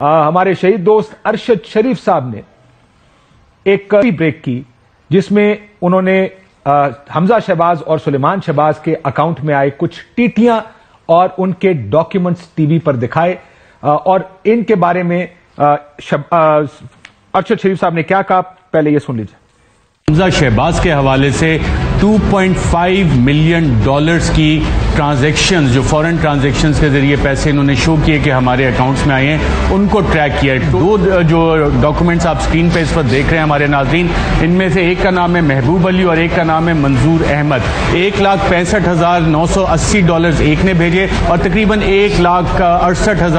ہمارے شہید دوست ارشد شریف صاحب نے ایک بریک کی جس میں انہوں نے حمزہ شہباز اور سلیمان شہباز کے اکاؤنٹ میں آئے کچھ ٹیٹیاں اور ان کے ڈاکیومنٹس ٹی وی پر دکھائے اور ان کے بارے میں ارشد شریف صاحب نے کیا کہا، پہلے یہ سن لیجیے۔ حمزہ شہباز کے حوالے سے 2.5 ملین ڈالرز کی ٹرانزیکشن جو فورن ٹرانزیکشنز کے ذریعے پیسے انہوں نے شو کیے کہ ہمارے اکاؤنٹس میں آئے ہیں، ان کو ٹریک کیا ہے۔ دو جو ڈاکومنٹس آپ سکرین پہ اس پر دیکھ رہے ہیں ہمارے ناظرین، ان میں سے ایک کا نام ہے محبوب علی اور ایک کا نام ہے منظور احمد۔ 1,65,980 ڈالرز ایک نے بھیجے اور تقریباً 1,68,000۔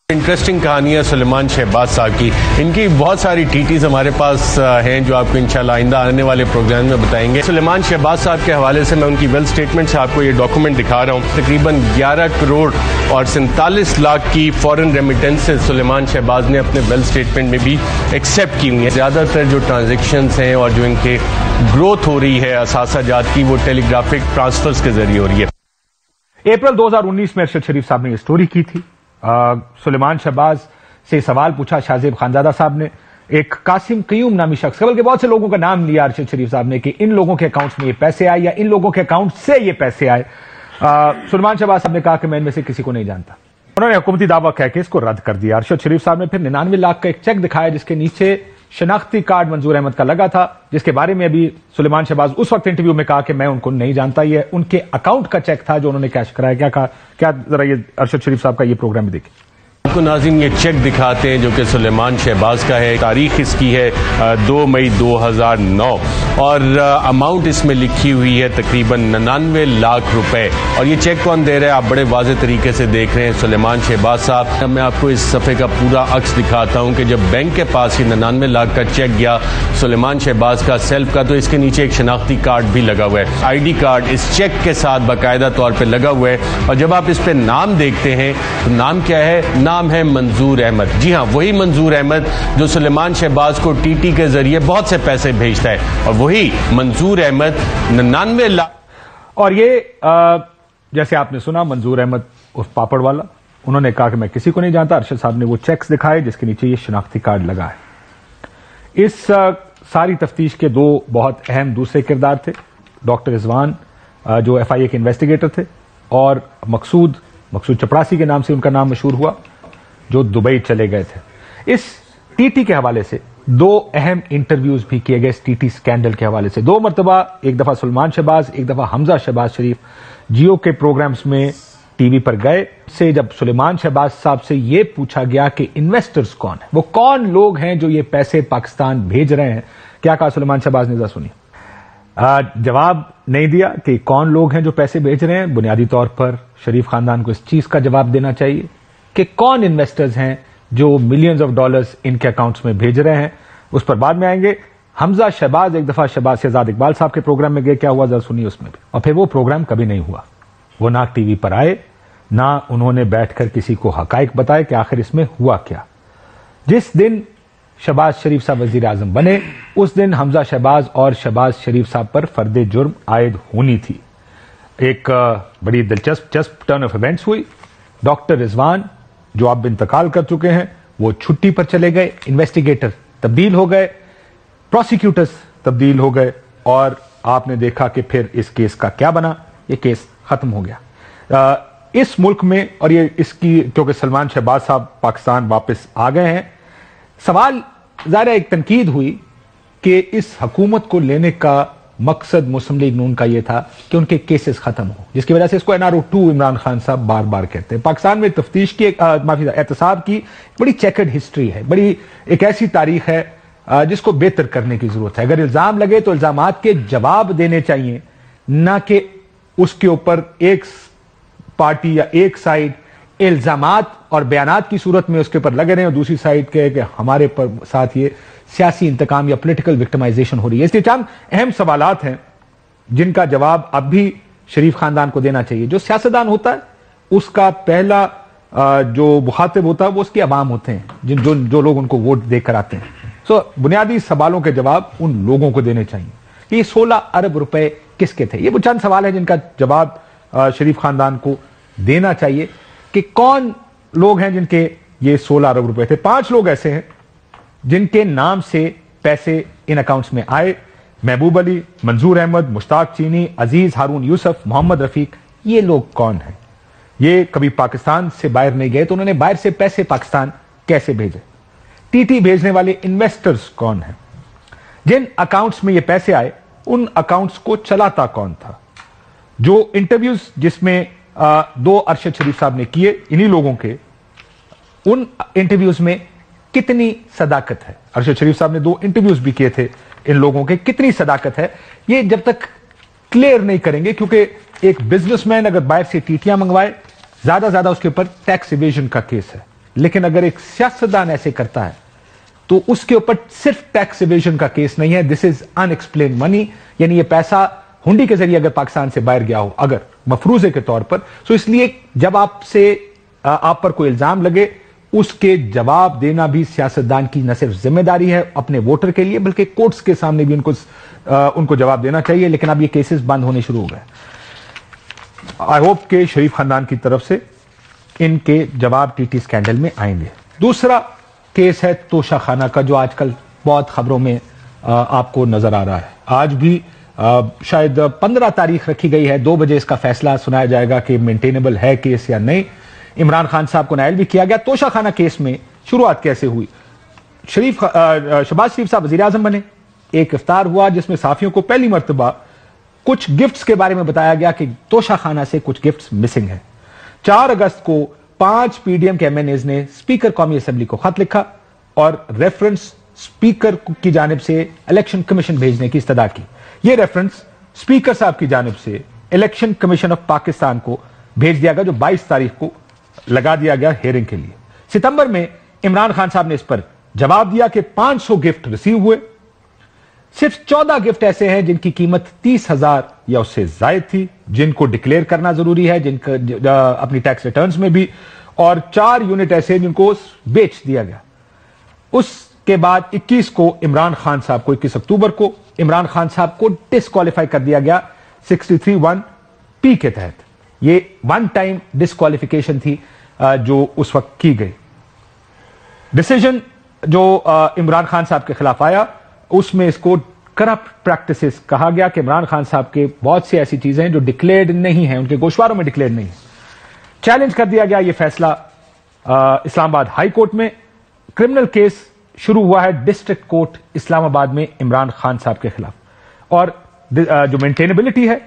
انٹرسٹنگ کہانی ہے سلیمان شہباز صاحب کی، ان کی بہت ساری ٹیٹیز ہمارے پاس ہیں جو آپ کو انشاءاللہ آئندہ آنے والے پروگرام میں بتائیں گے۔ سلیمان شہباز صاحب کے حوالے سے میں ان کی ویل سٹیٹمنٹ سے آپ کو یہ ڈاکومنٹ دکھا رہا ہوں۔ تقریباً 11 کروڑ اور 47 لاکھ کی فورن ریمیٹنسز سلیمان شہباز نے اپنے ویل سٹیٹمنٹ میں بھی ایکسیپٹ کی ہوئی ہیں۔ زیادہ تر جو ٹرانزیکشنز ہیں اور جو ان کے گروتھ ہو رہی ہے اثاثہ جات کی، وہ ٹیلی گرافک ٹرانسفرز کے ذریعے ہو رہی ہے۔ اپریل 2019 میں ارشد شریف صاحب نے یہ سٹوری کی تھی۔ سلیمان شہباز سے سوال پوچھا شاہ زیب خانزادہ صاحب نے، ایک قاسم قیوم نامی شخص، بلکہ بہت سے لوگوں کا نام لیا ارشد شریف صاحب نے کہ ان لوگوں کے اکاؤنٹس میں یہ پیسے آئے یا ان لوگوں کے اکاؤنٹ سے یہ پیسے آئے۔ سلیمان شہباز صاحب نے کہا کہ میں ان میں سے کسی کو نہیں جانتا۔ انہوں نے حکومتی دعویٰ کہہ کے اس کو رد کر دیا۔ ارشد شریف صاحب نے پھر 99 لاکھ کا ایک چیک دکھایا جس کے نیچے شناختی کارڈ منظور احمد کا لگا تھا، جس کے بارے میں ابھی سلیمان شہباز اس وقت انٹرویو میں کہا کہ میں ان کو نہیں جانتا، یہ ان کے اکاؤنٹ کا چیک تھا جو انہوں نے کیش کرایا۔ کیا کہا، کیا ذرا یہ ارشد شریف صاحب کا یہ پروگرام بھی دیکھیں۔ آپ کو ناظرین یہ چیک دکھاتے ہیں جو کہ سلیمان شہباز کا ہے، تاریخ اس کی ہے 2 مئی 2009 اور اماؤنٹ اس میں لکھی ہوئی ہے تقریباً 99 لاکھ روپے۔ اور یہ چیک کون دے رہا ہے آپ بڑے واضح طریقے سے دیکھ رہے ہیں، سلیمان شہباز صاحب۔ میں آپ کو اس صفحے کا پورا عکس دکھاتا ہوں کہ جب بینک کے پاس یہ 99 لاکھ کا چیک گیا سلیمان شہباز کا سیلف کا، تو اس کے نیچے ایک شناختی کارڈ بھی لگا ہوا ہے، آئی ڈی کارڈ اس چیک کے ساتھ باقاعدہ طور پہ لگا ہوا ہے۔ اور جب آپ اس پہ نام دیکھتے ہیں تو نام کیا ہے؟ نام ہے منظور احمد۔ جی ہاں، وہی منظور احمد جو سلیمان شہباز کو ٹی ٹی کے ذریعے بہت سے پیسے بھیجتا ہے، اور وہی منظور احمد 99 لاکھ۔ اور یہ جیسے آپ نے سنا منظور احمد اس پاپڑ والا، انہوں نے کہا کہ میں کسی کو نہیں جانتا۔ ارشد صاحب نے وہ چیکس دکھائے جس کے نیچے یہ شناختی کارڈ لگا ہے۔ اس ساری تفتیش کے دو بہت اہم دوسرے کردار تھے، ڈاکٹر رضوان جو ایف آئی اے کے انویسٹیگیٹر تھے، اور مقصود چپڑاسی کے نام سے ان کا نام مشہور ہوا، جو دبئی چلے گئے تھے۔ اس ٹی ٹی کے حوالے سے دو اہم انٹرویوز بھی کیے گئے اس ٹی ٹی سکینڈل کے حوالے سے، 2 مرتبہ، ایک دفعہ سلیمان شہباز، ایک دفعہ حمزہ شہباز شریف جیو کے پروگرامز میں ٹی وی پر گئے۔ سے جب سلیمان شہباز صاحب سے یہ پوچھا گیا کہ انویسٹرز کون ہیں، وہ کون لوگ ہیں جو یہ پیسے پاکستان بھیج رہے ہیں، کیا کہا سلیمان شہباز نے، ذرا سنیے۔ جواب نہیں دیا کہ کون لوگ ہیں جو پیسے بھیج رہے ہیں۔ بنیادی طور پر شریف خاندان کو اس چیز کا جواب دینا چاہیے کہ کون انویسٹرز ہیں جو ملینز آف ڈالرز ان کے اکاؤنٹس میں بھیج رہے ہیں، اس پر بعد میں آئیں گے۔ حمزہ شہباز ایک دفعہ شہزاد اقبال صاحب کے پروگرام میں گئے، کیا ہوا ذرا سنیے اس میں بھی، اور پھر وہ پروگرام کبھی نہیں ہوا۔ وہ نہ ٹی وی پر آئے، نہ انہوں نے بیٹھ کر کسی کو حقائق بتائے کہ آخر اس میں ہوا کیا۔ جس دن شہباز شریف صاحب وزیر اعظم بنے اس دن حمزہ شہباز اور شہباز شریف صاحب پر فرد جرم عائد ہونی تھی۔ ایک بڑی دلچسپ ٹرن آف ایونٹس ہوئی۔ ڈاکٹر رضوان جو اب انتقال کر چکے ہیں وہ چھٹی پر چلے گئے، انویسٹیگیٹر تبدیل ہو گئے، پروسیکیوٹرز تبدیل ہو گئے، اور آپ نے دیکھا کہ پھر اس کیس کا کیا بنا، یہ کیس ختم ہو گیا۔ اس ملک میں، اور یہ اس کی کیونکہ سلیمان شہباز صاحب پاکستان واپس آ گئے ہیں، سوال ظاہر ایک تنقید ہوئی کہ اس حکومت کو لینے کا مقصد مسلم لیگ نون کا یہ تھا کہ ان کے کیسز ختم ہو، جس کی وجہ سے اس کو NRO2 عمران خان صاحب بار بار کہتے ہیں۔ پاکستان میں تفتیش کی احتساب کی بڑی چیکرڈ ہسٹری ہے، بڑی ایک ایسی تاریخ ہے جس کو بہتر کرنے کی ضرورت ہے۔ اگر الزام لگے تو الزامات کے جواب دینے چاہیے، نہ کہ اس کے اوپر ایک پارٹی یا ایک سائڈ الزامات اور بیانات کی صورت میں اس کے اوپر لگے رہے ہیں، اور دوسری سائڈ کہ ہمارے پر ساتھ یہ سیاسی انتقام یا پولیٹیکل وکٹمائزیشن ہو رہی ہے۔ اس لیے چند اہم سوالات ہیں جن کا جواب اب بھی شریف خاندان کو دینا چاہیے۔ جو سیاستدان ہوتا ہے اس کا پہلا جو مخاطب ہوتا ہے وہ اس کے عوام ہوتے ہیں، جو لوگ ان کو ووٹ دے کر آتے ہیں۔ بنیادی سوالوں کے جواب ان لوگوں کو دینے چاہیے کہ یہ 16 ارب روپے کس کے تھے۔ یہ وہ چند سوال ہیں جن کا جواب شریف خاندان کو دینا چاہیے کہ کون لوگ ہیں جن کے یہ 16 ارب روپے تھے. 5 لوگ ایسے ہیں جن کے نام سے پیسے ان اکاؤنٹس میں آئے. محبوب علی, منظور احمد, مشتاق چینی, عزیز ہارون یوسف, محمد رفیق. یہ لوگ کون ہیں؟ یہ کبھی پاکستان سے باہر نہیں گئے تو انہوں نے باہر سے پیسے پاکستان کیسے بھیجے؟ ٹی ٹی بھیجنے والے انویسٹرز کون ہیں؟ جن اکاؤنٹس میں یہ پیسے آئے ان اکاؤنٹس کو چلاتا کون تھا؟ جو انٹرویوز جس میں 2 ارشد شریف صاحب نے کیے انہی لوگوں کے, ان انٹرویوز میں کتنی صداقت ہے؟ ارشد شریف صاحب نے 2 انٹرویوز بھی کیے تھے ان لوگوں کے, کتنی صداقت ہے یہ جب تک کلیئر نہیں کریں گے, کیونکہ ایک بزنس مین اگر باہر سے ٹیٹیاں منگوائے زیادہ اس کے اوپر ٹیکس ایویژن کا کیس ہے, لیکن اگر ایک سیاستدان ایسے کرتا ہے تو اس کے اوپر صرف ٹیکس ایویژن کا کیس نہیں ہے, دس از ان ایکسپلینڈ منی, یعنی یہ پیسہ ہنڈی کے ذریعے اگر پاکستان سے باہر گیا ہو اگر مفروضے کے طور پر, تو اس لیے جب آپ پر کوئی الزام لگے اس کے جواب دینا بھی سیاستدان کی نہ صرف ذمہ داری ہے اپنے ووٹر کے لیے بلکہ کورٹس کے سامنے بھی ان کو جواب دینا چاہیے. لیکن اب یہ کیسز بند ہونے شروع ہو گئے. آئی ہوپ کہ شریف خاندان کی طرف سے ان کے جواب ٹی ٹی اسکینڈل میں آئیں گے. دوسرا کیس ہے توشہ خانہ کا, جو آج کل بہت خبروں میں آپ کو نظر آ رہا ہے. آج بھی شاید 15 تاریخ رکھی گئی ہے, 2 بجے اس کا فیصلہ سنایا جائے گا کہ مینٹینیبل ہے کیس یا نہیں. عمران خان صاحب کو نائل بھی کیا گیا. توشہ خانہ کیس میں شروعات کیسے ہوئی؟ شہباز شریف صاحب وزیر اعظم بنے, ایک افطار ہوا جس میں صحافیوں کو پہلی مرتبہ کچھ گفٹس کے بارے میں بتایا گیا کہ توشہ خانہ سے کچھ گفٹس مسنگ ہیں. 4 اگست کو 5 پی ڈی ایم کے MNAs نے اسپیکر قومی اسمبلی کو خط لکھا اور ریفرنس اسپیکر کی جانب سے الیکشن کمیشن بھیجنے کی استدعا کی. یہ ریفرنس اسپیکر صاحب کی جانب سے الیکشن کمیشن آف پاکستان کو بھیج دیا گیا, جو 22 تاریخ کو لگا دیا گیا ہیئرنگ کے لیے. ستمبر میں عمران خان صاحب نے اس پر جواب دیا کہ 500 گفٹ ریسیو ہوئے. صرف 14 گفٹ ایسے ہیں جن کی قیمت 30,000 یا اس سے زائد تھی, جن کو ڈکلیئر کرنا ضروری ہے, جن کا اپنی ٹیکس ریٹرنز میں بھی, اور 4 یونٹ ایسے جن کو بیچ دیا گیا. اس کے بعد 21 کو عمران خان صاحب کو 21 اکتوبر کو عمران خان صاحب کو ڈسکوالیفائی کر دیا گیا 63(1)P کے تحت. یہ 1 ٹائم ڈسکوالیفیکیشن تھی جو اس وقت کی گئی. ڈیسیجن جو عمران خان صاحب کے خلاف آیا اس میں اس کو کرپٹ پریکٹسز کہا گیا کہ عمران خان صاحب کے بہت سی ایسی چیزیں جو ڈکلیئرڈ نہیں ہیں, ان کے گوشواروں میں ڈکلیئرڈ نہیں ہیں. چیلنج کر دیا گیا یہ فیصلہ اسلام آباد ہائی کورٹ میں. کرمنل کیس شروع ہوا ہے ڈسٹرکٹ کورٹ اسلام آباد میں عمران خان صاحب کے خلاف, اور جو مینٹینیبلٹی ہے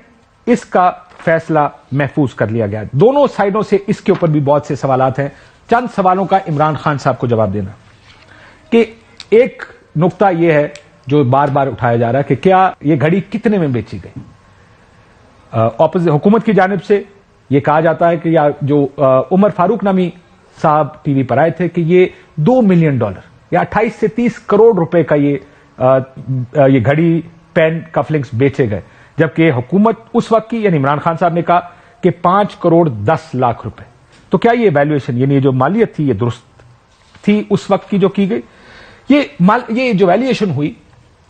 اس کا فیصلہ محفوظ کر لیا گیا. دونوں سائڈوں سے اس کے اوپر بھی بہت سے سوالات ہیں. چند سوالوں کا عمران خان صاحب کو جواب دینا کہ ایک نقطہ یہ ہے جو بار بار اٹھایا جا رہا ہے کہ کیا یہ گھڑی کتنے میں بیچی گئی. حکومت کی جانب سے یہ کہا جاتا ہے کہ جو عمر فاروق نامی صاحب ٹی وی پر آئے تھے کہ یہ $2 ملین یا 28 سے 30 کروڑ روپے کا یہ گھڑی پین کفلنگز بیچے گئے, جبکہ حکومت اس وقت کی یعنی عمران خان صاحب نے کہا کہ 5 کروڑ 10 لاکھ روپے. تو کیا یہ ویلیویشن یعنی جو مالیت تھی یہ درست تھی اس وقت کی جو کی گئی؟ یہ جو ویلیویشن ہوئی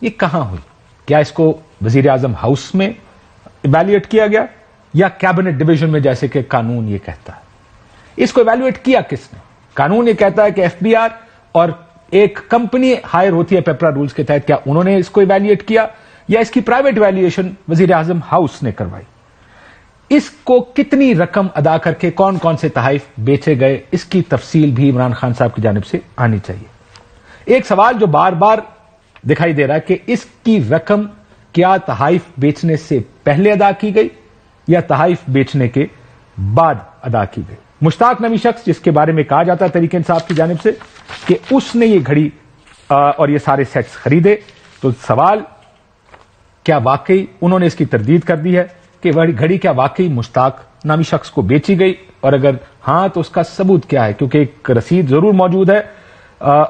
یہ کہاں ہوئی؟ کیا اس کو وزیر اعظم ہاؤس میں ایویلویٹ کیا گیا یا کیبنٹ ڈویژن میں جیسے کہ قانون یہ کہتا ہے؟ اس کو ایویلویٹ کیا کس نے؟ قانون یہ کہتا ہے کہ FBR اور ایک کمپنی ہائر ہوتی ہے پیپرا رولز کے تحت, کیا انہوں نے اس کو ایویلویٹ کیا یا اس کی پرائیویٹ ویلیویشن وزیر اعظم ہاؤس نے کروائی؟ اس کو کتنی رقم ادا کر کے کون کون سے تحائف بیچے گئے اس کی تفصیل بھی عمران خان صاحب کی جانب سے آنی چاہیے. ایک سوال جو بار بار دکھائی دے رہا ہے کہ اس کی رقم کیا تحائف بیچنے سے پہلے ادا کی گئی یا تحائف بیچنے کے بعد ادا کی گئی. مشتاق نامی شخص جس کے بارے میں کہا جاتا ہے تحریک انصاف کی جانب سے کہ اس نے یہ گھڑی اور یہ سارے سیٹس خریدے, تو سوال کیا واقعی انہوں نے اس کی تردید کر دی ہے کہ گھڑی کیا واقعی مشتاق نامی شخص کو بیچی گئی, اور اگر ہاں تو اس کا ثبوت کیا ہے؟ کیونکہ ایک رسید ضرور موجود ہے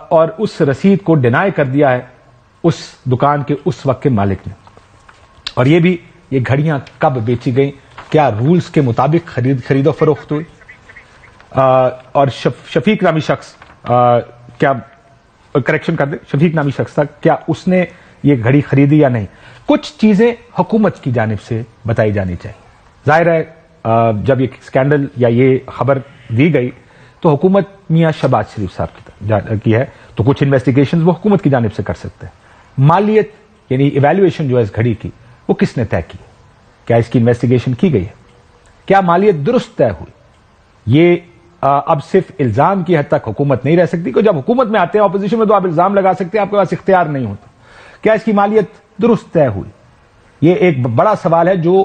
اور اس رسید کو ڈینائی کر دیا ہے اس دکان کے اس وقت کے مالک نے. اور یہ بھی یہ گھڑیاں کب بیچی گئیں, کیا رولز کے مطابق خرید و فروخت ہوئی؟ اور شفیق نامی شخص کیا کریکشن کر دیں, شفیق نامی شخص تھا, کیا اس نے یہ گھڑی خریدی یا نہیں؟ کچھ چیزیں حکومت کی جانب سے بتائی جانی چاہیے. ظاہر ہے جب یہ اسکینڈل یا یہ خبر دی گئی تو حکومت میاں شہباز شریف صاحب کی ہے، تو کچھ انویسٹیگیشن وہ حکومت کی جانب سے کر سکتے ہیں۔ مالیت یعنی ایویلویشن جو ہے اس گھڑی کی وہ کس نے طے کی؟ کیا اس کی انویسٹیگیشن کی گئی ہے؟ کیا مالیت درست طے ہوئی؟ یہ اب صرف الزام کی حد تک حکومت نہیں رہ سکتی، کہ جب حکومت میں آتے ہیں اپوزیشن میں تو آپ الزام لگا سکتے ہیں، آپ کے پاس اختیار نہیں ہوتا۔ کیا اس کی مالیت درست طے ہوئی؟ یہ ایک بڑا سوال ہے جو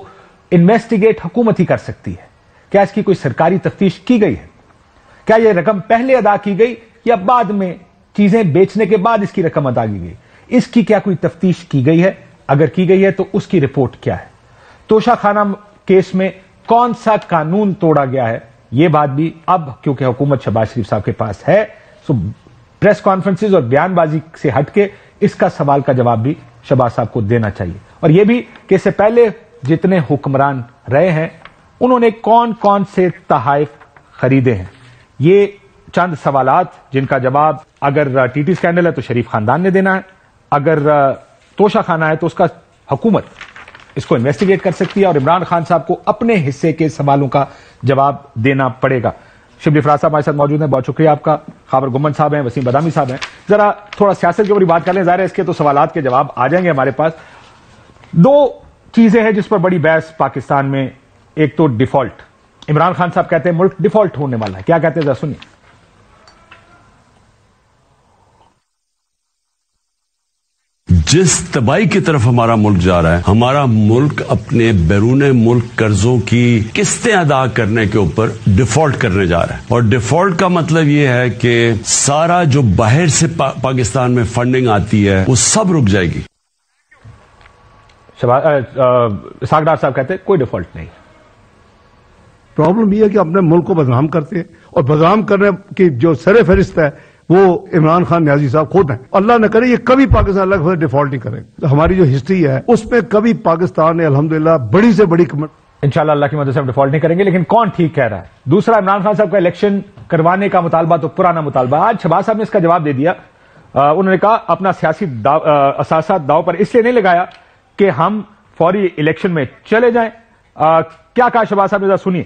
انویسٹیگیٹ حکومت ہی کر سکتی ہے۔ کیا اس کی کوئی سرکاری تفتیش کی گئی ہے؟ کیا یہ رقم پہلے ادا کی گئی یا بعد میں چیزیں بیچنے کے بعد اس کی رقم ادا کی گئی؟ اس کی کیا کوئی تفتیش کی گئی ہے؟ اگر کی گئی ہے تو اس کی رپورٹ کیا ہے؟ توشہ خانہ کیس میں کون سا قانون توڑا گیا ہے؟ یہ بات بھی اب کیونکہ حکومت شہباز شریف صاحب کے پاس ہے، سو پریس کانفرنسز اور بیان بازی سے ہٹ کے اس کا سوال کا جواب بھی شہباز صاحب کو دینا چاہیے، اور یہ بھی کہ اس سے پہلے جتنے حکمران رہے ہیں انہوں نے کون کون سے تحائف خریدے ہیں۔ یہ چند سوالات جن کا جواب اگر ٹی ٹی اسکینڈل ہے تو شریف خاندان نے دینا ہے، اگر توشہ خانہ ہے تو اس کا حکومت اس کو انویسٹیگیٹ کر سکتی ہے، اور عمران خان صاحب کو اپنے حصے کے سوالوں کا جواب دینا پڑے گا۔ شبلی فراز صاحب ہمارے ساتھ موجود ہیں، بہت شکریہ آپ کا۔ خابر گمن صاحب ہیں، وسیم بادامی صاحب ہیں، ذرا تھوڑا سیاست کے اوپر بات کر لیں، ظاہر ہے اس کے تو سوالات کے جواب آ جائیں گے ہمارے پاس۔ دو چیزیں ہیں جس پر بڑی بحث پاکستان میں، ایک تو ڈیفالٹ، عمران خان صاحب کہتے ہیں ملک ڈیفالٹ ہونے والا ہے، کیا کہتے ہیں ذرا سنیے۔ جس تباہی کی طرف ہمارا ملک جا رہا ہے، ہمارا ملک اپنے بیرون ملک قرضوں کی قسطیں ادا کرنے کے اوپر ڈیفالٹ کرنے جا رہا ہے، اور ڈیفالٹ کا مطلب یہ ہے کہ سارا جو باہر سے پاکستان میں فنڈنگ آتی ہے وہ سب رک جائے گی۔ اسحاق ڈار صاحب کہتے ہیں کوئی ڈیفالٹ نہیں۔ پرابلم یہ ہے کہ اپنے ملک کو بدنام کرتے ہیں، اور بدنام کرنے کی جو سر فہرست ہے وہ عمران خان نیازی صاحب خود ہیں۔ اللہ نہ کرے یہ کبھی پاکستان لگ ڈیفالٹ نہیں کرے، ہماری جو ہسٹری ہے اس میں کبھی پاکستان نے الحمدللہ بڑی سے بڑی انشاءاللہ اللہ کی مدد سے ہم ڈیفالٹ نہیں کریں گے، لیکن کون ٹھیک کہہ رہا ہے؟ دوسرا، عمران خان صاحب کا الیکشن کروانے کا مطالبہ تو پرانا مطالبہ، آج شہباز صاحب نے اس کا جواب دے دیا۔ انہوں نے کہا اپنا سیاسی اثاثہ داؤ پر اس لیے نہیں لگایا کہ ہم فوری الیکشن میں چلے جائیں۔ کیا کہا شہباز صاحب نے، ذرا سنیے۔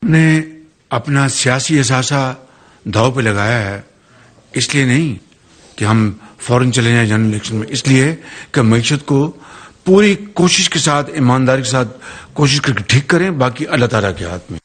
نے اپنا سیاسی اثاثہ داؤ پہ لگایا ہے، اس لیے نہیں کہ ہم فوراً چلے جائیں جنرل الیکشن میں، اس لیے کہ معیشت کو پوری کوشش کے ساتھ، ایمانداری کے ساتھ کوشش کر کے ٹھیک کریں، باقی اللہ تعالیٰ کے ہاتھ میں۔